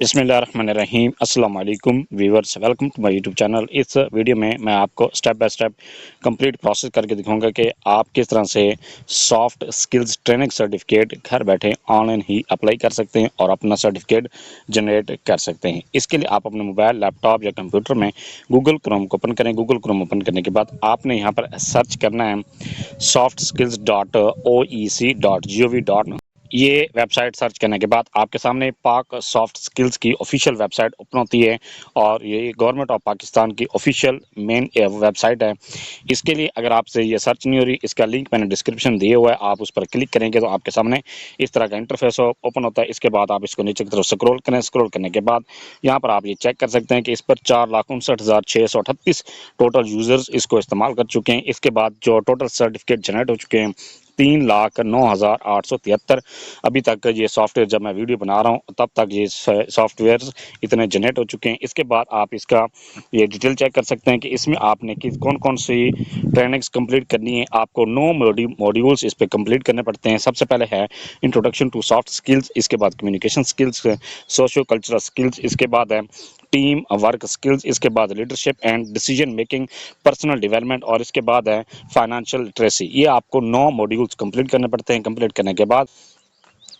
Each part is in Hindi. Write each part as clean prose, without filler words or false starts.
बिस्मिल्लाहिर्रहमानिर्रहीम अस्सलाम वालेकुम viewers, welcome to my YouTube channel. इस वीडियो में मैं आपको step by step complete process करके दिखाऊंगा कि आप किस तरह से सॉफ्ट स्किल्स ट्रेनिंग सर्टिफिकेट घर बैठे ऑनलाइन ही अप्लाई कर सकते हैं और अपना सर्टिफिकेट जनरेट कर सकते हैं। इसके लिए आप अपने मोबाइल, लैपटॉप या कंप्यूटर में गूगल क्रोम को ओपन करें। गूगल क्रोम ओपन करने के बाद आपने यहाँ पर सर्च करना है softsskills.oec.gov। ये वेबसाइट सर्च करने के बाद आपके सामने पाक सॉफ्ट स्किल्स की ऑफिशियल वेबसाइट ओपन होती है और ये गवर्नमेंट ऑफ पाकिस्तान की ऑफिशियल मेन वेबसाइट है। इसके लिए अगर आपसे ये सर्च नहीं हो रही, इसका लिंक मैंने डिस्क्रिप्शन दिया हुआ है, आप उस पर क्लिक करेंगे तो आपके सामने इस तरह का इंटरफेस ओपन होता है। इसके बाद आप इसको नीचे की तरफ स्क्रॉल करें। स्क्रॉल करने के बाद यहाँ पर आप ये चेक कर सकते हैं कि इस पर 4,59,638 टोटल यूजर्स इसको इस्तेमाल कर चुके हैं। इसके बाद जो टोटल सर्टिफिकेट जनरेट हो चुके हैं 3,09,873। अभी तक ये सॉफ्टवेयर, जब मैं वीडियो बना रहा हूँ तब तक ये सॉफ्टवेयर इतने जनरेट हो चुके हैं। इसके बाद आप इसका ये डिटेल चेक कर सकते हैं कि इसमें आपने कौन कौन सी ट्रेनिंग्स कंप्लीट करनी है। आपको 9 मॉड्यूल्स इस पे कंप्लीट करने पड़ते हैं। सबसे पहले है इंट्रोडक्शन टू सॉफ्ट स्किल्स, इसके बाद communication skills, socio cultural skills, इसके बाद है टीम वर्क स्किल्स, इसके बाद leadership and decision making, personal development और इसके बाद है फाइनेंशियल लिटरेसी। ये आपको 9 मॉड्यूल्स कंप्लीट करने पड़ते हैं। कंप्लीट करने के बाद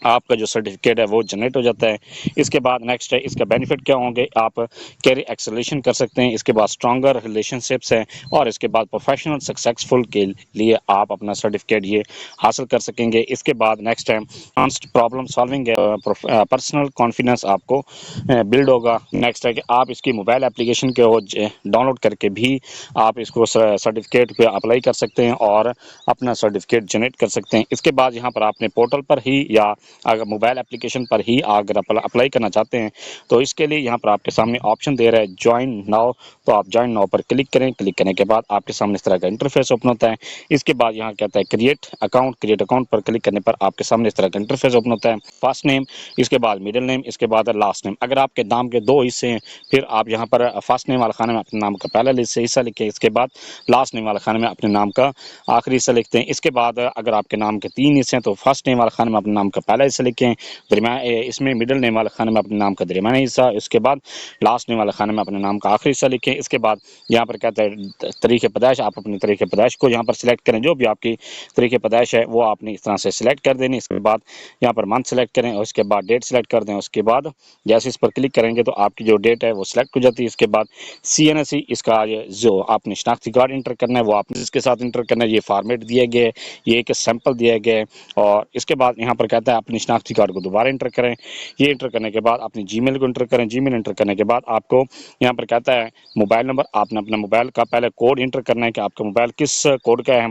आपका जो सर्टिफिकेट है वो जनरेट हो जाता है। इसके बाद नेक्स्ट है इसका बेनिफिट क्या होंगे। आप कैरियर एक्सेलरेशन कर सकते हैं, इसके बाद स्ट्रॉन्गर रिलेशनशिप्स है और इसके बाद प्रोफेशनल सक्सेसफुल के लिए आप अपना सर्टिफिकेट ये हासिल कर सकेंगे। इसके बाद नेक्स्ट है एडवांस्ड प्रॉब्लम सॉल्विंग है, पर्सनल कॉन्फिडेंस आपको बिल्ड होगा। नेक्स्ट है कि आप इसकी मोबाइल एप्लीकेशन के डाउनलोड करके भी आप इसको सर्टिफिकेट पे अप्लाई कर सकते हैं और अपना सर्टिफिकेट जनरेट कर सकते हैं। इसके बाद यहाँ पर आपने पोर्टल पर ही या अगर मोबाइल एप्लीकेशन पर ही अगर अप्लाई करना चाहते हैं तो इसके लिए यहाँ पर आपके सामने ऑप्शन दे रहा है ज्वाइन नाउ। तो आप ज्वाइन नाउ पर क्लिक करें। क्लिक करने के बाद आपके सामने इस तरह का इंटरफेस ओपन होता है। इसके बाद यहाँ कहता है क्रिएट अकाउंट। क्रिएट अकाउंट पर क्लिक करने पर आपके सामने इस तरह का इंटरफेस ओपन होता है। फर्स्ट नेम, इसके बाद मिडिल नेम, इसके बाद लास्ट नेम। अगर आपके नाम के 2 हिस्से हैं फिर आप यहाँ पर फर्स्ट नेम वाले खाने में अपने नाम का पहला हिस्सा लिखें, इसके बाद लास्ट नेम वाले खाने में अपने नाम का आखिरी हिस्सा लिखते हैं। इसके बाद अगर आपके नाम के 3 हिस्से हैं तो फर्स्ट नेम वाले खाने में अपने नाम का पहला हिस्सा लिखें, इसमें मिडिल नेम वाले खाने में अपने नाम का दरमियाना हिस्सा, इसके बाद लास्ट नेम वाले खाने में अपने नाम का आखिरी हिस्सा लिखें। इसके बाद यहाँ पर कहता है तरीके पैदाइश, आप अपनी तरीके पैदाइश को यहाँ पर सिलेक्ट करें। जो भी आपकी तरीके पैदाइश है वो आपने इस तरह से सिलेक्ट कर देनी। इसके बाद यहाँ पर मंथ सेलेक्ट करें और इसके बाद डेट सेलेक्ट कर दें। उसके बाद जैसे इस पर क्लिक करेंगे तो आपकी जो डेट है वो सिलेक्ट हो जाती है। इसके बाद CNSE, इसका जो आपने शनाख्ती कार्ड इंटर करना है वो आपने इसके साथ इंटर करना है। ये फॉर्मेट दिया गया है, ये एक सैंपल दिया गया है। और इसके बाद यहाँ पर कहता है अपनी शनाख्ती कार्ड को दोबारा इंटर करें। ये इंटर करने के बाद अपनी जीमेल को इंटर करें। जीमेल इंटर करने के बाद आपको यहाँ पर कहता है मोबाइल नंबर, आपने अपना मोबाइल का पहले कोड इंटर करना है कि आपका मोबाइल किस कोड का है।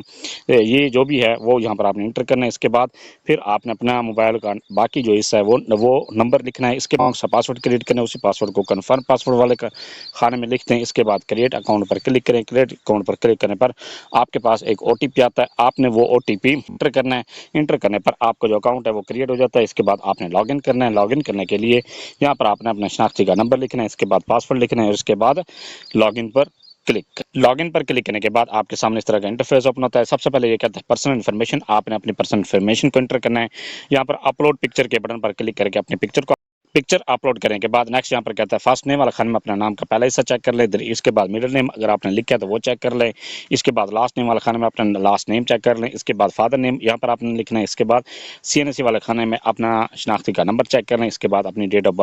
ये जो भी है वो यहाँ पर आपने इंटर करना है। इसके बाद फिर आपने अपना मोबाइल का बाकी जो हिस्सा है वो नंबर लिखना है। इसके बाद पासवर्ड क्रिएट करना है, उसी पासवर्ड को कन्फर्म पासवर्ड वाले खाने में लिखते हैं। इसके बाद क्रिएट अकाउंट पर क्लिक करें। क्रिएट अकाउंट पर क्लिक करने पर आपके पास एक OTP आता है, आपने वो OTP इंटर करना है। इंटर करने पर आपका जो अकाउंट है वो क्रिएट हो जाता है। इसके बाद आपने लॉगिन करना है। लॉगिन करने के लिए यहाँ पर आपने अपना शनाख्ती का नंबर लिखना है, इसके बाद पासवर्ड लिखना है और उसके बाद लॉगिन पर क्लिक करने के बाद आपके सामने इस तरह का इंटरफेस ओपन होता है। सबसे पहले ये कहता है पर्सनल इन्फॉर्मेशन, आपने अपनी पर्सनल इन्फॉर्मेशन को एंटर करना है। यहाँ पर अपलोड पिक्चर के बटन पर क्लिक करके अपनी पिक्चर अपलोड करने के बाद नेक्स्ट यहाँ पर कहता है फर्स्ट नेम वाला खाने में अपना नाम का पहला हिस्सा चेक कर ले। इसके बाद मिडिल नेम अगर आपने लिखा है तो वो चेक कर ले। इसके बाद लास्ट नेम वाला खाने में अपना लास्ट नेम चेक कर लें। इसके बाद फादर नेम यहाँ पर आपने लिखना है। इसके बाद CNSE वाले खाने में अपना शनाख्ती का नंबर चेक कर लें। इसके बाद अपनी डेट ऑफ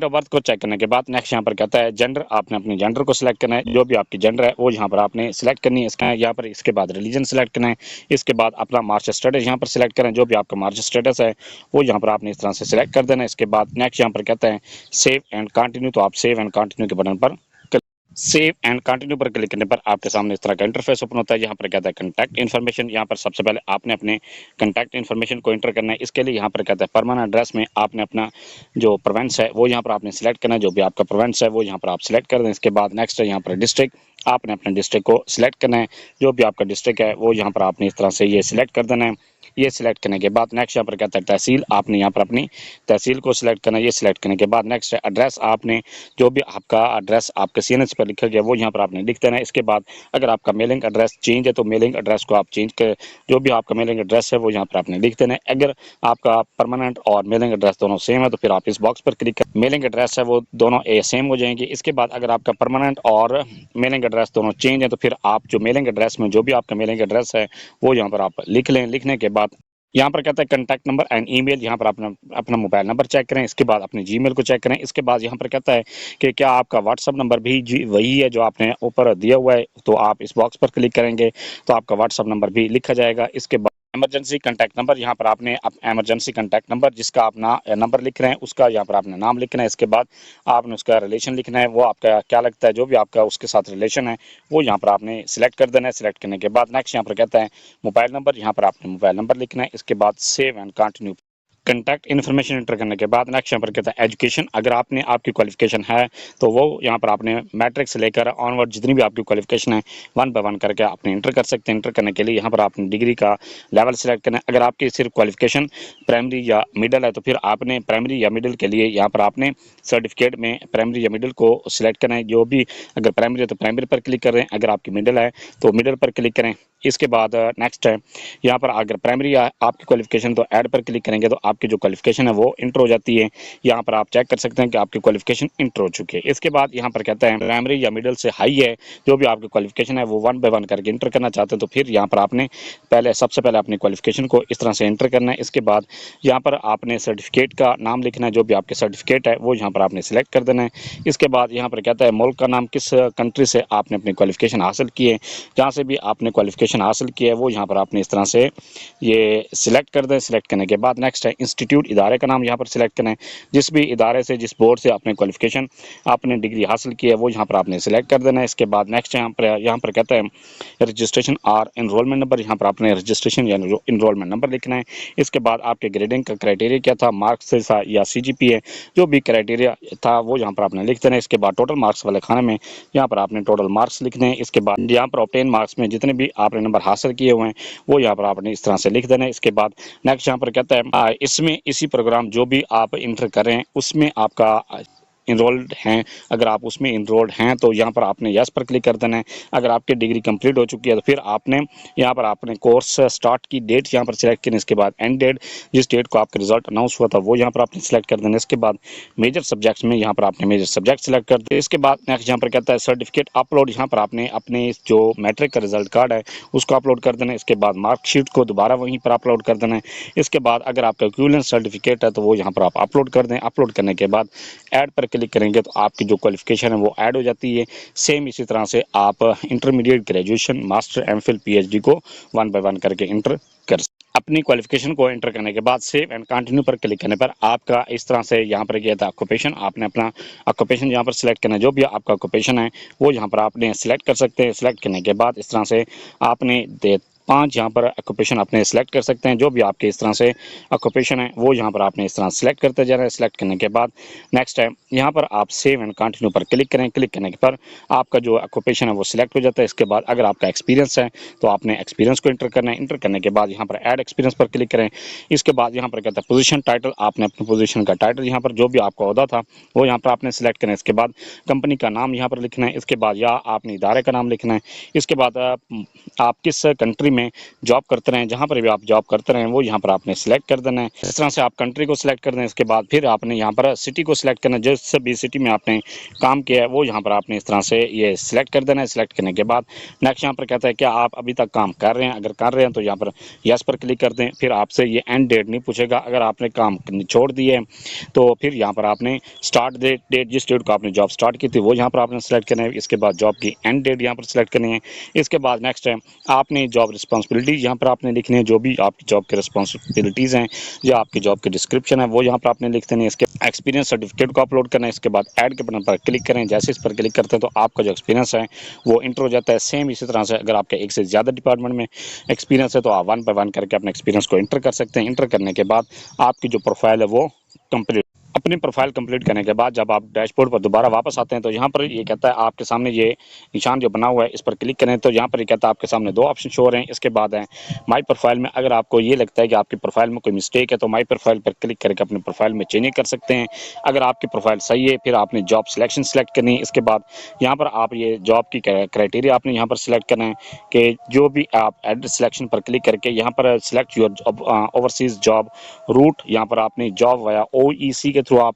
बर्थ को चेक करने के बाद नेक्स्ट यहाँ पर कहता है जेंडर, आपने अपने जेंडर को सिलेक्ट करना है। जो भी आपकी जेंडर है वो यहाँ पर आपने सिलेक्ट करनी है। इसका यहाँ पर इसके बाद रिलीजन सिलेक्ट करना है। इसके बाद अपना मार्च स्टेटस यहाँ पर सिलेक्ट करें। जो भी आपका मार्च स्टेटस है वो यहाँ पर आपने इस तरह से सिलेक्ट कर देना है। इसके बाद नेक्स्ट यहाँ पर कहता है सेव एंड कंटिन्यू, तो आप सेव एंड कंटिन्यू के बटन पर सेव एंड कंटिन्यू पर क्लिक करने पर आपके सामने इस तरह का इंटरफेस ओपन होता है। यहाँ पर कहता है कॉन्टैक्ट इन्फॉर्मेशन, यहाँ पर सबसे पहले आपने अपने कॉन्टैक्ट इन्फॉर्मेशन को एंटर करना है। इसके लिए यहाँ पर कहता है परमानेंट एड्रेस में आपने अपना जो प्रोविंस है वो यहाँ पर आपने सिलेक्ट करना है। जो भी आपका प्रोविंस है वो यहाँ पर आप सिलेक्ट कर दें। इसके बाद नेक्स्ट है यहाँ पर डिस्ट्रिक्ट, आपने अपने डिस्ट्रिक्ट को सिलेक्ट करना है। जो भी आपका डिस्ट्रिक्ट है वो यहाँ पर आपने इस तरह से ये सिलेक्ट कर देना है। ये सिलेक्ट करने के बाद नेक्स्ट यहाँ पर कहता है तहसील, आपने यहाँ पर अपनी तहसील को सिलेक्ट करना है। ये सिलेक्ट करने के बाद नेक्स्ट है एड्रेस, आपने जो भी आपका एड्रेस आपके CNSE पर लिखा गया वो यहाँ पर आपने लिख देना है। इसके बाद अगर आपका मेलिंग एड्रेस चेंज है तो मेलिंग एड्रेस को आप चेंज कर, जो भी आपका मेलिंग एड्रेस है वो यहाँ पर आपने लिख देना है। अगर आपका परमानेंट और मेलिंग एड्रेस दोनों सेम है तो फिर आप इस बॉक्स पर क्लिक कर, मेलिंग एड्रेस है वो दोनों सेम हो जाएंगे। इसके बाद अगर आपका परमानेंट और मेलिंग एड्रेस दोनों चेंज है तो फिर आप जो मेलिंग एड्रेस में जो भी आपका मेलिंग एड्रेस है वो यहाँ पर आप लिख लें। लिखने के बाद यहाँ पर कहता है कॉन्टैक्ट नंबर एंड ईमेल, यहाँ पर अपना अपना मोबाइल नंबर चेक करें। इसके बाद अपने जीमेल को चेक करें। इसके बाद यहाँ पर कहता है कि क्या आपका व्हाट्सअप नंबर भी वही है जो आपने ऊपर दिया हुआ है, तो आप इस बॉक्स पर क्लिक करेंगे तो आपका व्हाट्सअप नंबर भी लिखा जाएगा। इसके बाद इमरजेंसी कॉन्टैक्ट नंबर, यहाँ पर आपने इमरजेंसी कॉन्टैक्ट नंबर जिसका आप नंबर लिख रहे हैं उसका यहाँ पर आपने नाम लिखना है। इसके बाद आपने उसका रिलेशन लिखना है, वो आपका क्या लगता है जो भी आपका उसके साथ रिलेशन है वो यहाँ पर आपने सिलेक्ट कर देना है। सिलेक्ट करने के बाद नेक्स्ट यहाँ पर कहता है मोबाइल नंबर, यहाँ पर आपने मोबाइल नंबर लिखना है। इसके बाद save and continue contact information enter करने के बाद नेक्स्ट यहाँ पर कहता है एजुकेशन, अगर आपने आपकी क्वालिफिकेशन है तो वो यहाँ पर आपने मैट्रिक से लेकर ऑनवर्ड जितनी भी आपकी क्वालिफिकेशन है वन बाय वन करके आपने इंटर कर सकते हैं। इंटर करने के लिए यहाँ पर आपने डिग्री का लेवल सेलेक्ट करना है। अगर आपकी सिर्फ क्वालिफिकेशन प्राइमरी या मिडिल है तो फिर आपने प्राइमरी या मिडिल के लिए यहाँ पर आपने सर्टिफिकेट में प्राइमरी या मिडिल को सिलेक्ट करना है। जो भी अगर प्राइमरी है तो प्राइमरी पर क्लिक करें, अगर आपकी मिडिल है तो मिडिल पर क्लिक करें। इसके बाद नेक्स्ट है यहाँ पर अगर प्राइमरी आपकी क्वालिफिकेशन तो ऐड पर क्लिक करेंगे तो आपकी जो क्वालिफिकेशन है वो इंटर हो जाती है। यहाँ पर आप चेक कर सकते हैं कि आपकी क्वालिफिकेशन इंटर हो चुकी है। इसके बाद यहाँ पर कहता है प्राइमरी या मिडिल से हाई है जो भी आपकी क्वालिफिकेशन है वो वन बाय वन करके इंटर करना चाहते हैं तो फिर यहाँ पर आपने सबसे पहले अपनी क्वालिफिकेशन को इस तरह से इंटर करना है। इसके बाद यहाँ पर आपने सर्टिफिकेट का नाम लिखना है, जो भी आपके सर्टिफिकेट है वो यहाँ पर आपने सिलेक्ट कर देना है। इसके बाद यहाँ पर कहता है मुल्क का नाम, किस कंट्री से आपने अपनी क्वालिफिकेशन हासिल की है, जहाँ से भी आपने क्वालिफिकेशन हासिल किया है वो यहाँ पर आपने इस तरह से ये सिलेक्ट कर दें। सिलेक्ट करने के बाद नेक्स्ट है इंस्टीट्यूट, इदारे का नाम यहाँ पर सिलेक्ट करना है। जिस भी इदारे से जिस बोर्ड से आपने क्वालिफिकेशन आपने डिग्री हासिल की है वो यहाँ पर आपने सिलेक्ट कर देना है। इसके बाद नेक्स्ट यहाँ पर कहता है रजिस्ट्रेशन और इनरोलमेंट नंबर, यहाँ पर आपने रजिस्ट्रेशन या इनरोलमेंट नंबर लिखना है। इसके बाद आपके ग्रेडिंग का क्राइटेरिया क्या था, मार्क्स से था या CGPA, जो भी क्राइटेरिया था वो यहाँ पर आपने लिख देना है। इसके बाद टोटल मार्क्स वाले खाने में यहाँ पर आपने टोटल मार्क्स लिखने हैं। इसके बाद यहाँ पर ऑब्टेन मार्क्स में जितने भी आपने नंबर हासिल किए हुए हैं वो यहाँ पर आपने इस तरह से लिख देना है। इसके बाद नेक्स्ट यहाँ पर कहता है इसमें इसी प्रोग्राम जो भी आप इंटर कर रहे हैं उसमें आपका इनरोल्ड हैं, अगर आप उसमें इनरोल्ड हैं तो यहाँ पर आपने यस पर क्लिक कर देना है। अगर आपकी डिग्री कंप्लीट हो चुकी है तो फिर आपने यहाँ पर आपने कोर्स स्टार्ट की डेट यहाँ पर सिलेक्ट करनी। इसके बाद एंड डेट, जिस डेट को आपका रिजल्ट अनाउंस हुआ था वो यहाँ पर आपने सिलेक्ट कर देना। इसके बाद मेजर सब्जेक्ट्स में यहाँ पर आपने मेजर सब्जेक्ट सिलेक्ट कर दिया। इसके बाद नेक्स्ट यहाँ पर कहता है सर्टिफिकेट अपलोड, यहाँ पर आपने अपने जो मैट्रिक का रिजल्ट कार्ड है उसको अपलोड कर देना है। इसके बाद मार्कशीट को दोबारा वहीं पर अपलोड कर देना है। इसके बाद अगर आपका इक्विवेलेंट सर्टिफिकेट है तो वो यहाँ पर आप अपलोड कर दें। अपलोड करने के बाद ऐड पर क्लिक करेंगे तो आपकी जो क्वालिफिकेशन है वो ऐड हो जाती है। सेम इसी तरह से आप intermediate, graduation, master, MPhil, PhD को वन बाय वन करके इंटर कर अपनी क्वालिफिकेशन को एंटर करने के बाद सेव एंड कंटिन्यू पर क्लिक करने पर आपका इस तरह से यहाँ पर गया था ऑक्यूपेशन, आपने अपना ऑक्यूपेशन यहाँ पर सिलेक्ट करना है। जो भी आपका ऑक्यूपेशन है वो यहाँ पर आपने सिलेक्ट कर सकते हैं। सिलेक्ट करने के बाद इस तरह से आपने 5 यहाँ पर ऑक्यूपेशन अपने सिलेक्ट कर सकते हैं। जो भी आपके इस तरह से ऑक्यूपेशन है वो यहाँ पर आपने इस तरह सिलेक्ट करते जाना है। सिलेक्ट करने के बाद नेक्स्ट है यहाँ पर आप सेव एंड कंटिन्यू पर क्लिक करें। क्लिक करने के पर आपका जो ऑक्यूपेशन है वो सिलेक्ट हो जाता है। इसके बाद अगर आपका एक्सपीरियंस है तो आपने एक्सपीरियंस को इंटर करना है। इंटर करने के बाद यहाँ पर ऐड एक्सपीरियंस पर क्लिक करें। इसके बाद यहाँ पर कहता है पोजीशन टाइटल, आपने अपनी पोजीशन का टाइटल यहाँ पर जो भी आपका ओहदा था वो यहाँ पर आपने सिलेक्ट करना है। इसके बाद कंपनी का नाम यहाँ पर लिखना है। इसके बाद या आपने इदारे का नाम लिखना है। इसके बाद आप किस कंट्री में जॉब करते रहें, जहाँ पर भी आप जॉब करते रहें वो यहाँ पर आपने सिलेक्ट कर देना है। इस तरह से आप कंट्री को सिलेक्ट कर दें। इसके बाद फिर आपने यहाँ पर सिटी को सिलेक्ट करना है। जिस भी सिटी में आपने काम किया है वो यहाँ पर आपने इस तरह से ये सिलेक्ट कर देना है। सिलेक्ट करने के बाद नेक्स्ट यहाँ पर कहता है क्या आप अभी तक काम कर रहे हैं, अगर कर रहे हैं तो यहाँ पर यस पर क्लिक कर दें। फिर आपसे ये एंड डेट नहीं पूछेगा। अगर आपने काम छोड़ दिए है तो फिर यहाँ पर आपने स्टार्ट डेट, जिस डेट को आपने जॉब स्टार्ट की थी वो यहाँ पर आपने सिलेक्ट करना है। इसके बाद जॉब की एंड डेट यहाँ पर सिलेक्ट करनी है। इसके बाद नेक्स्ट है आपने जॉब रिस्पॉन्सिबिलिटी यहाँ पर आपने लिखनी है। जो भी आपकी जॉब की रिस्पॉन्सिबिलिटीज़ हैं या आपकी जॉब की डिस्क्रिप्शन है वो यहाँ पर आपने लिख देनी है। इसके एक्सपीरियंस सर्टिफिकेट को अपलोड करना है। इसके बाद ऐड के बटन पर क्लिक करें। जैसे इस पर क्लिक करते हैं तो आपका जो एक्सपीरियंस है वो इंटर हो जाता है। सेम इसी तरह से अगर आपके एक से ज़्यादा डिपार्टमेंट में एक्सपीरियंस है तो आप वन बाय वन करके अपने एक्सपीरियंस को इंटर कर सकते हैं। इंटर करने के बाद आपकी जो प्रोफाइल है वो कंप्लीट अपनी प्रोफाइल कंप्लीट करने के बाद जब आप डैशबोर्ड पर दोबारा वापस आते हैं तो यहाँ पर ये कहता है आपके सामने ये निशान जो बना हुआ है इस पर क्लिक करें तो यहाँ पर ये कहता है आपके सामने दो ऑप्शन शो हो रहे हैं। इसके बाद है माई प्रोफाइल में। अगर आपको ये लगता है कि आपकी प्रोफाइल में कोई मिस्टेक है तो माई प्रोफाइल पर क्लिक करके अपनी प्रोफाइल में चेंज कर सकते हैं। अगर आपकी प्रोफाइल सही है फिर आपने जॉब सिलेक्शन सेलेक्ट करनी है। इसके बाद यहाँ पर आप ये जॉब की क्राइटेरिया आपने यहाँ पर सिलेक्ट करना है कि जो भी आप एड सिलेक्शन पर क्लिक करके यहाँ पर select your overseas job route, यहाँ पर आपने जॉब वाया OEC के थ्रू आप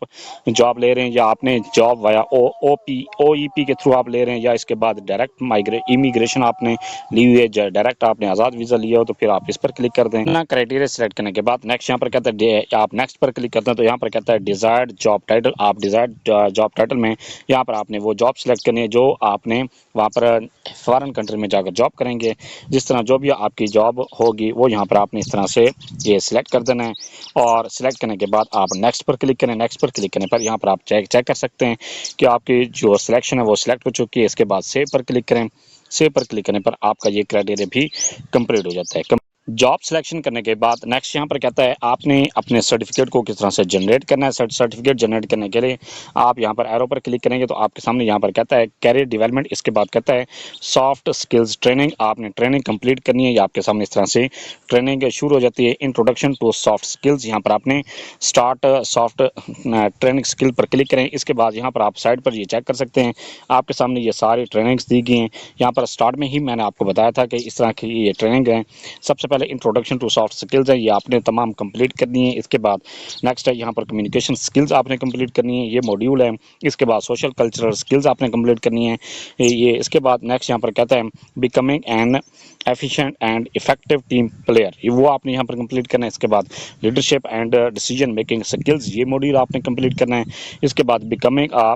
जॉब ले रहे हैं या आपने जॉब वाया OEP के थ्रू आप ले रहे हैं या इसके बाद डायरेक्ट इमिग्रेशन आपने ली हुई है, डायरेक्ट आपने आज़ाद वीज़ा लिया हो तो फिर आप इस पर क्लिक कर दें। ना क्राइटेरिया सेलेक्ट करने के बाद नेक्स्ट यहाँ पर कहता है आप नेक्स्ट पर क्लिक करते हैं तो यहाँ पर कहता है डिज़ायर्ड जॉब टाइटल। आप डिज़ायर्ड जॉब टाइटल में यहाँ पर आपने वो जॉब सेलेक्ट करनी है जो आपने वहाँ पर फॉरेन कंट्री में जाकर जॉब करेंगे। जिस तरह जो भी आपकी जॉब होगी वो यहाँ पर आपने इस तरह से ये सिलेक्ट कर देना है और सिलेक्ट करने के बाद आप नेक्स्ट पर क्लिक करें। नेक्स्ट पर क्लिक करने पर यहाँ पर आप चेक कर सकते हैं कि आपकी जो सिलेक्शन है वो सिलेक्ट हो चुकी है। इसके बाद सेव पर क्लिक करें। सेव पर क्लिक करने पर आपका ये क्राइटेरिया भी कंप्लीट हो जाता है। जॉब सिलेक्शन करने के बाद नेक्स्ट यहाँ पर कहता है आपने अपने सर्टिफिकेट को किस तरह से जनरेट करना है। सर्टिफिकेट जनरेट करने के लिए आप यहाँ पर एरो पर क्लिक करेंगे तो आपके सामने यहाँ पर कहता है कैरियर डेवलपमेंट। इसके बाद कहता है सॉफ्ट स्किल्स ट्रेनिंग। आपने ट्रेनिंग कंप्लीट करनी है। या आपके सामने इस तरह से ट्रेनिंग शुरू हो जाती है। इंट्रोडक्शन टू सॉफ्ट स्किल्स, यहाँ पर आपने स्टार्ट सॉफ्ट ट्रेनिंग स्किल पर क्लिक करें। इसके बाद यहाँ पर आप साइड पर ये चेक कर सकते हैं आपके सामने ये सारी ट्रेनिंग्स दी गई हैं। यहाँ पर स्टार्ट में ही मैंने आपको बताया था कि इस तरह की ये ट्रेनिंग है। सबसे पहले इंट्रोडक्शन टू सॉफ्ट स्किल्स है, ये आपने तमाम कंप्लीट करनी है। इसके बाद नेक्स्ट है यहाँ पर कम्युनिकेशन स्किल्स आपने कंप्लीट करनी है, ये मॉड्यूल है। इसके बाद सोशल कल्चरल स्किल्स आपने कंप्लीट करनी है ये। इसके बाद नेक्स्ट यहाँ पर कहता है becoming an efficient and effective team player, ये वो आपने यहाँ पर कंप्लीट करना है। इसके बाद leadership and decision making skills, ये मॉड्यूल आपने कंप्लीट करना है। इसके बाद बिकमिंग अ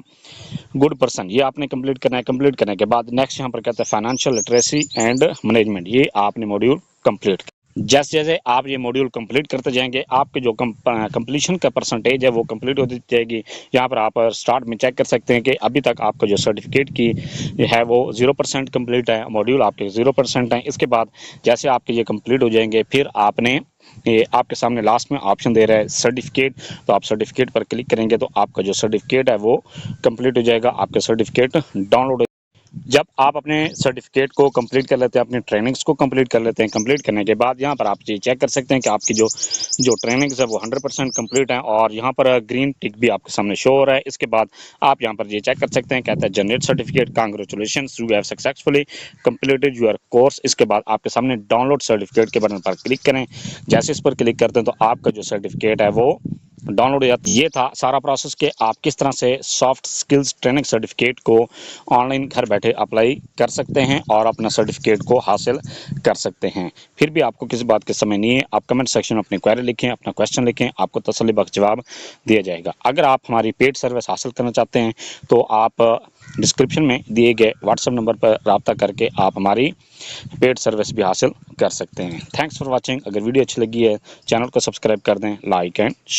गुड पर्सन, ये आपने कंप्लीट करना है। कंप्लीट करने के बाद नेक्स्ट यहाँ पर कहता है फाइनेंशियल लिटरेसी एंड मैनेजमेंट, ये आपने मॉड्यूल कंप्लीट। जैसे जैसे आप ये मॉड्यूल कंप्लीट करते जाएंगे आपके जो कंप्लीशन का परसेंटेज है वो कंप्लीट होती जाएगी। यहाँ पर आप स्टार्ट में चेक कर सकते हैं कि अभी तक आपका जो सर्टिफिकेट की है वो 0% कंप्लीट है, मॉड्यूल आपके 0% हैं। इसके बाद जैसे आपके ये कंप्लीट हो जाएंगे फिर आपने ये आपके सामने लास्ट में ऑप्शन दे रहा है सर्टिफिकेट, तो आप सर्टिफिकेट पर क्लिक करेंगे तो आपका जो सर्टिफिकेट है वो कंप्लीट हो जाएगा। आपका सर्टिफिकेट डाउनलोड। जब आप अपने सर्टिफिकेट को कंप्लीट कर लेते हैं, अपनी ट्रेनिंग्स को कंप्लीट कर लेते हैं, कंप्लीट करने के बाद यहाँ पर आप ये चेक कर सकते हैं कि आपकी जो ट्रेनिंग्स है वो 100% कंप्लीट है और यहाँ पर ग्रीन टिक भी आपके सामने शो हो रहा है। इसके बाद आप यहाँ पर ये चेक कर सकते हैं, कहता है generate certificate, congratulations you have successfully completed your course. इसके बाद आपके सामने डाउनलोड सर्टिफिकेट के बटन पर क्लिक करें। जैसे इस पर क्लिक करते हैं तो आपका जो सर्टिफिकेट है वो डाउनलोड हो जाती है। ये था सारा प्रोसेस कि आप किस तरह से सॉफ्ट स्किल्स ट्रेनिंग सर्टिफिकेट को ऑनलाइन घर बैठे अप्लाई कर सकते हैं और अपना सर्टिफिकेट को हासिल कर सकते हैं। फिर भी आपको किसी बात के समय नहीं है, आप कमेंट सेक्शन में अपनी क्वेरी लिखें, अपना क्वेश्चन लिखें, आपको तसल्लीबख्श जवाब दिया जाएगा। अगर आप हमारी पेड सर्विस हासिल करना चाहते हैं तो आप डिस्क्रिप्शन में दिए गए व्हाट्सएप नंबर पर रब्ता करके आप हमारी पेड सर्विस भी हासिल कर सकते हैं। Thanks for watching. अगर वीडियो अच्छी लगी है चैनल को सब्सक्राइब कर दें, लाइक एंड